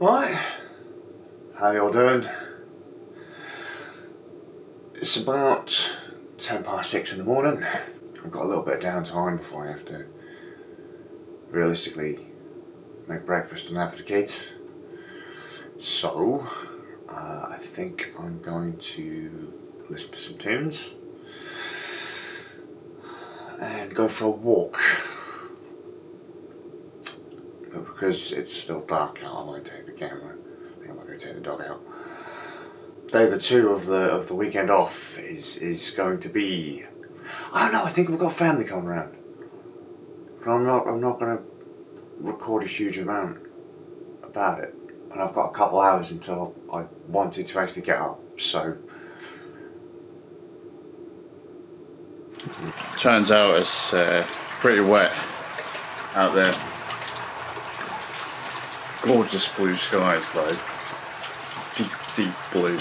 Right, how y'all doing? It's about 6:10 in the morning. I've got a little bit of downtime before I have to realistically make breakfast and have the kids. So, I think I'm going to listen to some tunes and go for a walk. But because it's still dark out, I won't take the camera. I think I'm going to take the dog out. Day 2 of the weekend off is going to be. I don't know. I think we've got family coming around. I'm not going to record a huge amount about it, and I've got a couple hours until I wanted to actually get up. So turns out it's pretty wet out there. Gorgeous blue skies though. Deep blue.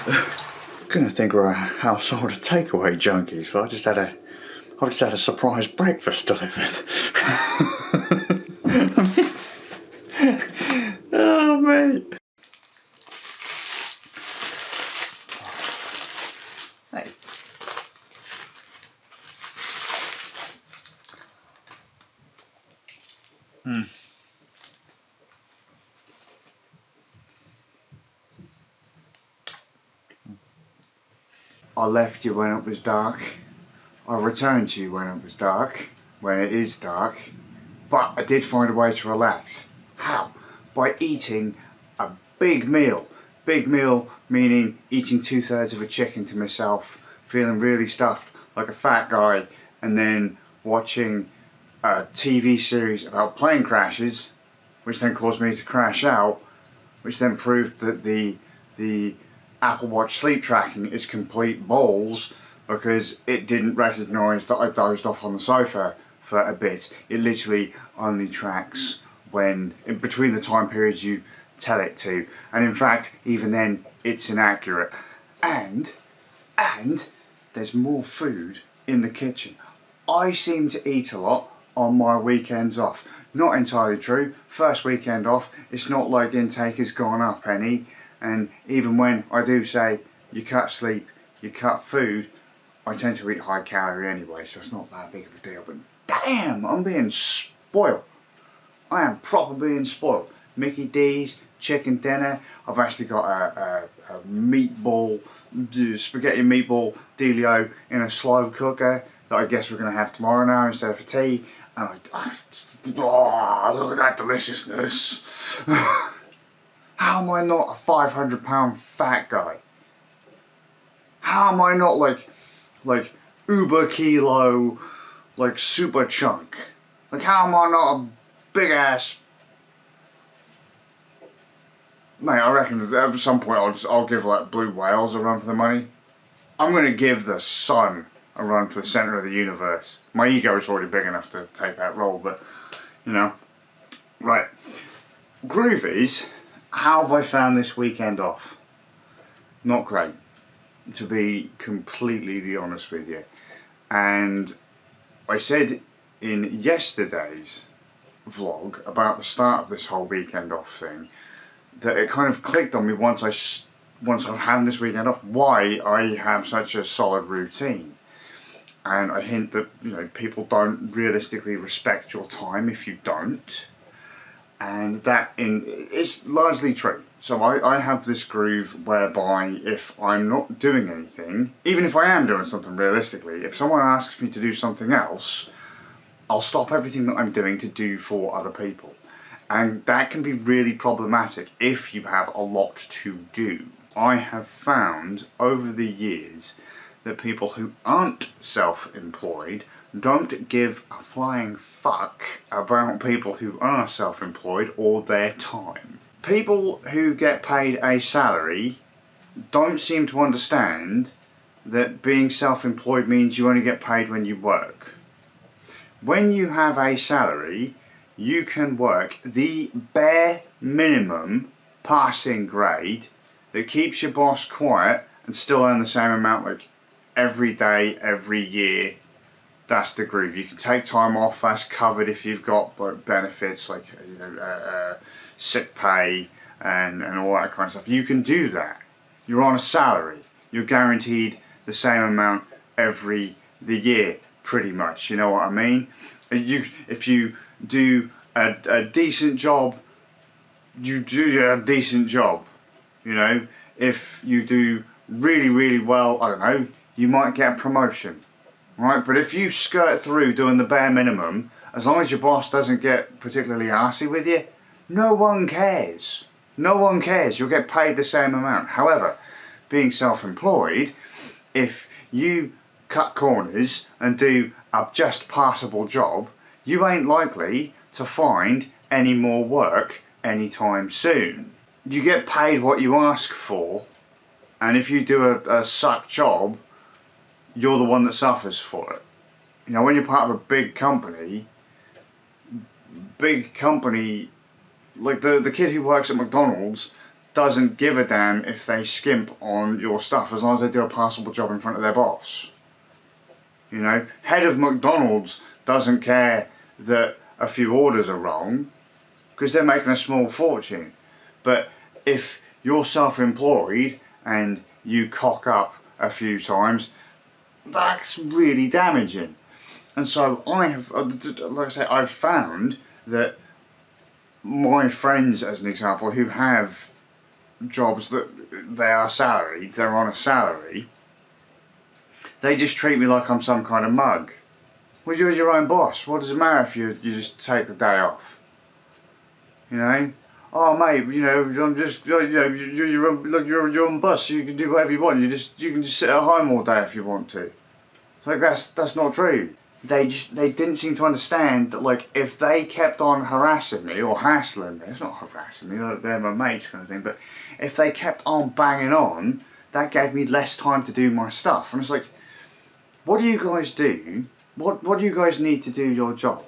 I'm gonna think we're a household of takeaway junkies, but I've just had a surprise breakfast delivered. Oh mate. Hey. I left you when it was dark. I returned to you when it was dark, when it is dark, but I did find a way to relax. How? By eating a big meal. Big meal meaning eating 2/3 of a chicken to myself, feeling really stuffed like a fat guy, and then watching a TV series about plane crashes, which then caused me to crash out, which then proved that the Apple Watch sleep tracking is complete balls because it didn't recognise that I dozed off on the sofa for a bit. It literally only tracks when in between the time periods you tell it to, and in fact even then it's inaccurate. And there's more food in the kitchen. I seem to eat a lot on my weekends off. Not entirely true. First weekend off, it's not like intake has gone up any, and even when I do say you cut sleep, you cut food, I tend to eat high calorie anyway, so it's not that big of a deal. But damn, I'm being spoiled. I am proper being spoiled. Mickey D's, chicken dinner. I've actually got a meatball, spaghetti meatball dealio in a slow cooker that I guess we're going to have tomorrow now instead of for tea. And oh, look at that deliciousness. How am I not a 500-pound fat guy? How am I not like uber kilo, like super chunk? Like how am I not a big ass? Mate, I reckon at some point I'll give like blue whales a run for the money. I'm gonna give the sun a run for the centre of the universe. My ego is already big enough to take that role, but you know. Right. Groovies, how have I found this weekend off? Not great, to be completely honest with you. And I said in yesterday's vlog about the start of this whole weekend off thing that it kind of clicked on me once I'm having this weekend off why I have such a solid routine. And I hint that, you know, people don't realistically respect your time if you don't. And it's largely true. So I have this groove whereby if I'm not doing anything, even if I am doing something realistically, if someone asks me to do something else, I'll stop everything that I'm doing to do for other people. And that can be really problematic if you have a lot to do. I have found over the years that people who aren't self-employed don't give a flying fuck about people who are self-employed or their time. People who get paid a salary don't seem to understand that being self-employed means you only get paid when you work. When you have a salary, you can work the bare minimum passing grade that keeps your boss quiet and still earn the same amount like every day, every year. That's the groove. You can take time off, that's covered if you've got benefits like sick pay, and all that kind of stuff. You can do that. You're on a salary. You're guaranteed the same amount every the year, pretty much. You know what I mean? If you do a decent job, you do a decent job. You know, if you do really, really well, I don't know, you might get a promotion, right? But if you skirt through doing the bare minimum, as long as your boss doesn't get particularly arsey with you, no one cares. No one cares. You'll get paid the same amount. However, being self-employed, if you cut corners and do a just passable job, you ain't likely to find any more work anytime soon. You get paid what you ask for, and if you do a suck job, you're the one that suffers for it. You know, when you're part of a big company, like the kid who works at McDonald's doesn't give a damn if they skimp on your stuff as long as they do a passable job in front of their boss. You know, head of McDonald's doesn't care that a few orders are wrong because they're making a small fortune. But if you're self-employed and you cock up a few times, that's really damaging. And so like I say, I've found that my friends, as an example, who have jobs that they are salaried, they're on a salary, they just treat me like I'm some kind of mug. Well, you're your own boss. What does it matter if you just take the day off? You know? Oh mate, you know, I'm just, you know, you're on bus, so you can do whatever you want. You can just sit at home all day if you want to. It's like that's not true. They didn't seem to understand that, like, if they kept on harassing me or hassling me, it's not harassing me, they're my mates kind of thing, but if they kept on banging on, that gave me less time to do my stuff. And it's like, what do you guys do? What do you guys need to do your job?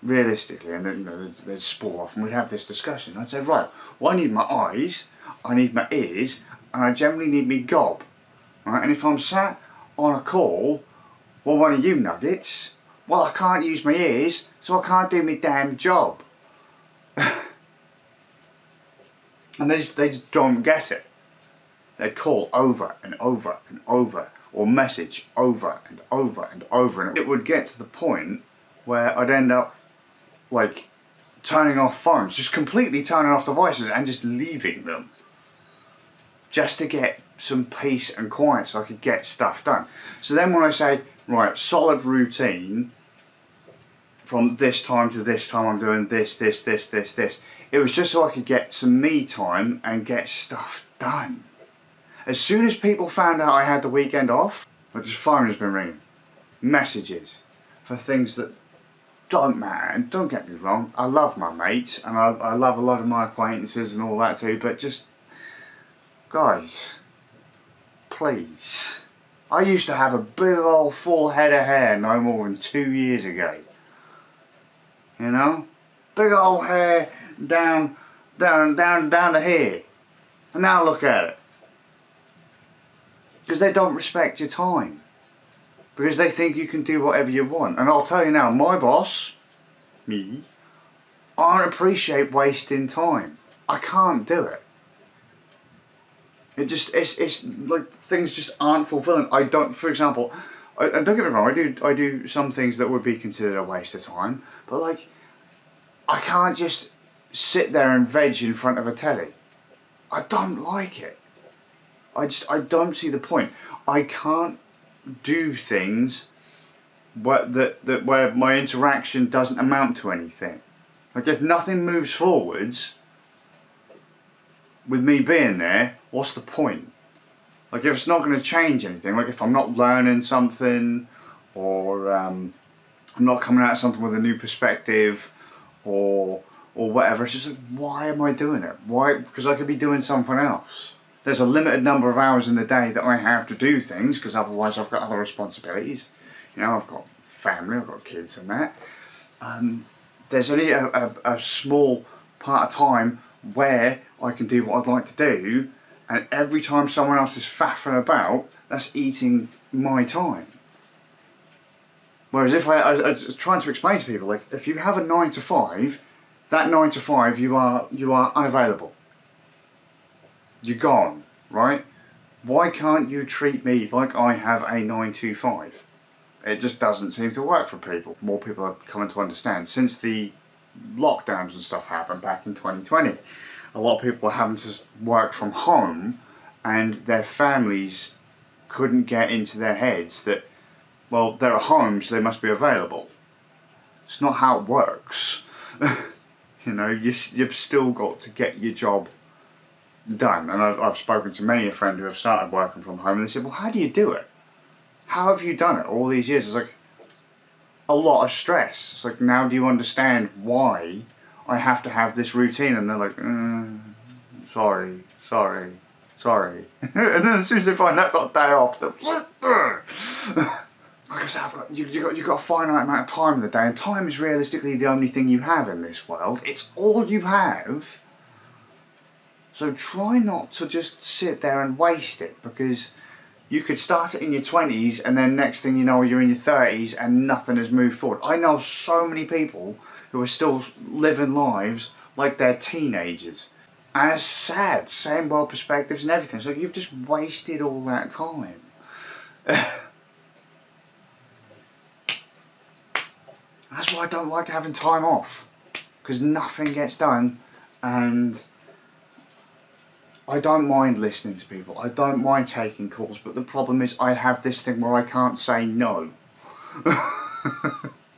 Realistically, and then, you know, they'd spool off and we'd have this discussion. I'd say, right, well, I need my eyes, I need my ears, and I generally need me gob. Right? And if I'm sat on a call, well, one of you nuggets, well, I can't use my ears, so I can't do my damn job. And they just don't get it. They'd call over and over and over, or message over and over and over, and it would get to the point where I'd end up like turning off phones, just completely turning off devices and just leaving them, just to get some peace and quiet so I could get stuff done. So then when I say, right, solid routine, from this time to this time I'm doing this, it was just so I could get some me time and get stuff done. As soon as people found out I had the weekend off, my phone has been ringing. Messages for things that don't matter, and don't get me wrong, I love my mates and I love a lot of my acquaintances and all that too, but just, guys, please. I used to have a big old full head of hair no more than 2 years ago. You know? Big old hair down to here. And now look at it. Because they don't respect your time. Because they think you can do whatever you want. And I'll tell you now, my boss, me, I don't appreciate wasting time. I can't do it. It's like things just aren't fulfilling. I don't, for example, and don't get me wrong, I do some things that would be considered a waste of time, but like, I can't just sit there and veg in front of a telly. I don't like it. I don't see the point. I can't do things where my interaction doesn't amount to anything. Like, if nothing moves forwards with me being there, what's the point? Like, if it's not going to change anything, like if I'm not learning something, or I'm not coming at something with a new perspective, or whatever, it's just like, why am I doing it? Why? Because I could be doing something else. There's a limited number of hours in the day that I have to do things, because otherwise I've got other responsibilities. You know, I've got family, I've got kids and that. There's only a small part of time where I can do what I'd like to do, and every time someone else is faffing about, that's eating my time. Whereas if I was trying to explain to people, like, if you have a 9 to 5, that 9 to 5 you are unavailable. You're gone, right? Why can't you treat me like I have a 9 to 5? It just doesn't seem to work for people. More people are coming to understand. Since the lockdowns and stuff happened back in 2020, a lot of people were having to work from home, and their families couldn't get into their heads that, well, they're at home, so they must be available. It's not how it works. You know, you've still got to get your job done. And I've spoken to many a friend who have started working from home, and they said, well, how do you do it? How have you done it all these years? It's like a lot of stress. It's like, now do you understand why I have to have this routine? And they're like, sorry. And then as soon as they find out got a day off, they're like I said, you've got a finite amount of time in the day, and time is realistically the only thing you have in this world. It's all you have. So try not to just sit there and waste it, because you could start it in your 20s and then next thing you know you're in your 30s and nothing has moved forward. I know so many people who are still living lives like they're teenagers. And it's sad, same world perspectives and everything. So you've just wasted all that time. That's why I don't like having time off, because nothing gets done. And I don't mind listening to people, I don't mind taking calls, but the problem is I have this thing where I can't say no.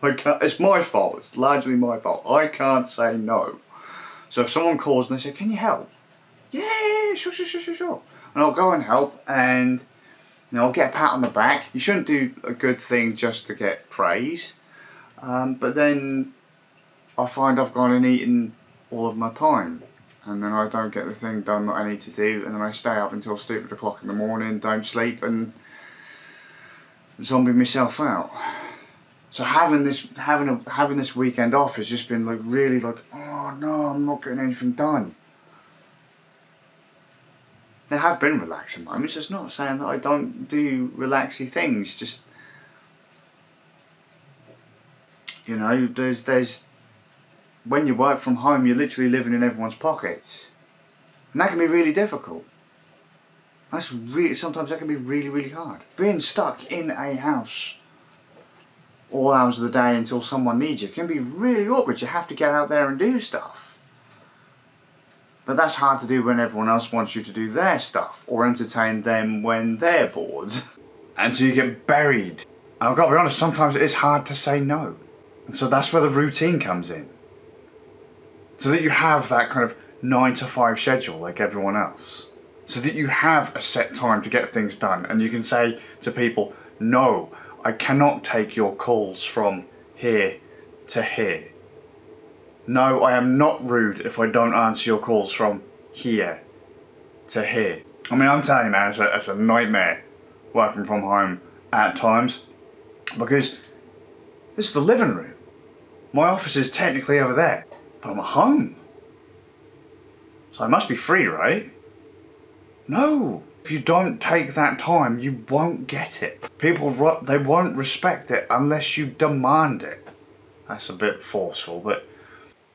It's my fault, it's largely my fault. I can't say no. So if someone calls and they say, can you help? Yeah, sure. And I'll go and help, and I'll get a pat on the back. You shouldn't do a good thing just to get praise. But then I find I've gone and eaten all of my time, and then I don't get the thing done that I need to do, and then I stay up until stupid o'clock in the morning, don't sleep, and zombie myself out. So having this weekend off has just been like really like, oh no, I'm not getting anything done. There have been relaxing moments. It's not saying that I don't do relaxing things. Just, you know, there's when you work from home, you're literally living in everyone's pockets, and that can be really difficult. Sometimes that can be really hard. Being stuck in a house all hours of the day until someone needs you can be really awkward. You have to get out there and do stuff. But that's hard to do when everyone else wants you to do their stuff or entertain them when they're bored. And so you get buried. And I've got to be honest, sometimes it is hard to say no. And so that's where the routine comes in. So that you have that kind of 9 to 5 schedule like everyone else. So that you have a set time to get things done, and you can say to people, no, I cannot take your calls from here to here. No, I am not rude if I don't answer your calls from here to here. I mean, I'm telling you, man, it's a nightmare working from home at times, because this is the living room. My office is technically over there, but I'm at home. So I must be free, right? No. If you don't take that time, you won't get it. People, they won't respect it unless you demand it. That's a bit forceful, but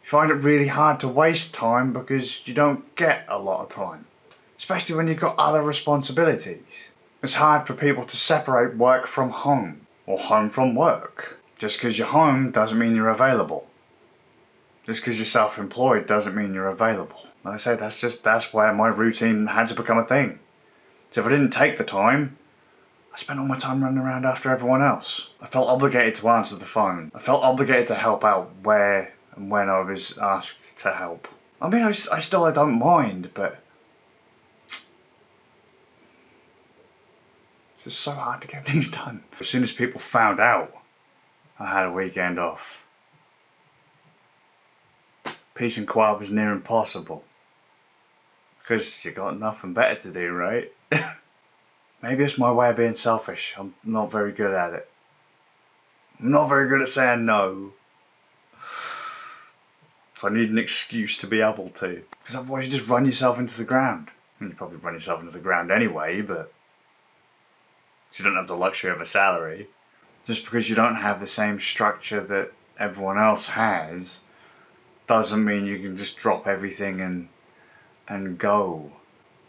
you find it really hard to waste time because you don't get a lot of time. Especially when you've got other responsibilities. It's hard for people to separate work from home, or home from work. Just because you're home doesn't mean you're available. Just because you're self-employed doesn't mean you're available. Like I say, that's where my routine had to become a thing. So if I didn't take the time, I spent all my time running around after everyone else. I felt obligated to answer the phone. I felt obligated to help out where and when I was asked to help. I mean, I don't mind, but it's just so hard to get things done. As soon as people found out I had a weekend off, peace and quiet was near impossible. Because you got nothing better to do, right? Maybe it's my way of being selfish. I'm not very good at it. I'm not very good at saying no. If I need an excuse to be able to. Because otherwise you just run yourself into the ground. I mean, you probably run yourself into the ground anyway, but you don't have the luxury of a salary. Just because you don't have the same structure that everyone else has, doesn't mean you can just drop everything and go.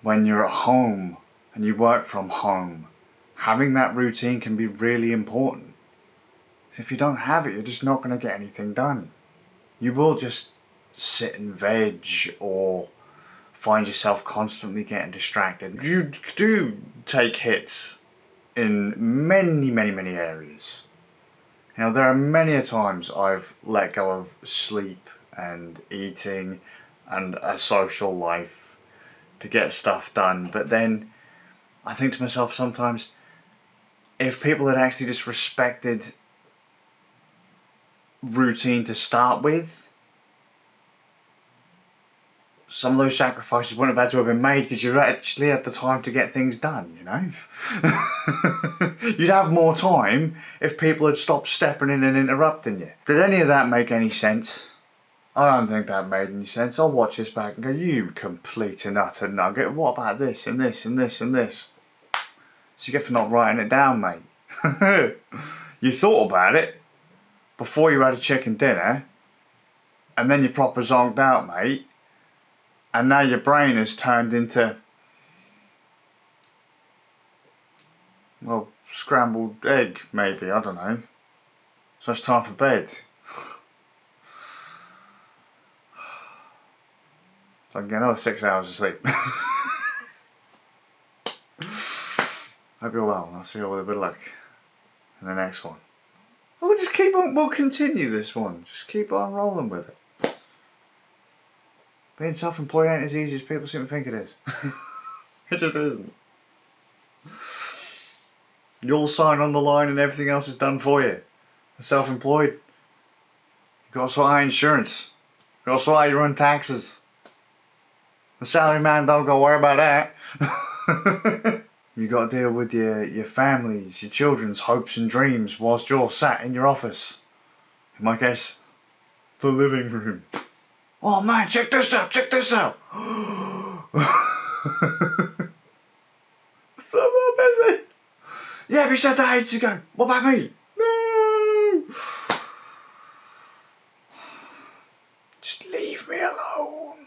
when you're at home and you work from home, having that routine can be really important. So if you don't have it, you're just not going to get anything done. You will just sit and veg or find yourself constantly getting distracted. You do take hits in many, many, many areas. You know, there are many a times I've let go of sleep and eating and a social life to get stuff done, but then I think to myself sometimes, if people had actually just respected routine to start with, some of those sacrifices wouldn't have had to have been made because you actually had the time to get things done, you know? You'd have more time if people had stopped stepping in and interrupting you. Did any of that make any sense? I don't think that made any sense. I'll watch this back and go, you complete and utter nugget, what about this and this and this and this? So you get for not writing it down, mate. You thought about it before you had a chicken dinner, and then you proper zonked out, mate. And now your brain has turned into, well, scrambled egg, maybe, I don't know. So it's time for bed. So I can get another 6 hours of sleep. Hope you're well, and I'll see you all with a bit of luck in the next one. We'll just keep on, we'll continue this one. Just keep on rolling with it. Being self-employed ain't as easy as people seem to think it is. It just isn't. You'll sign on the line and everything else is done for you. Self-employed, you've got to sort out insurance. You've got to sort out your own taxes. The salary man don't go worry about that. You got to deal with your families, your children's hopes and dreams whilst you're sat in your office. In my case, the living room. Oh man, check this out, check this out. So busy. Yeah, we said that ages ago. What about me? No. Just leave me alone.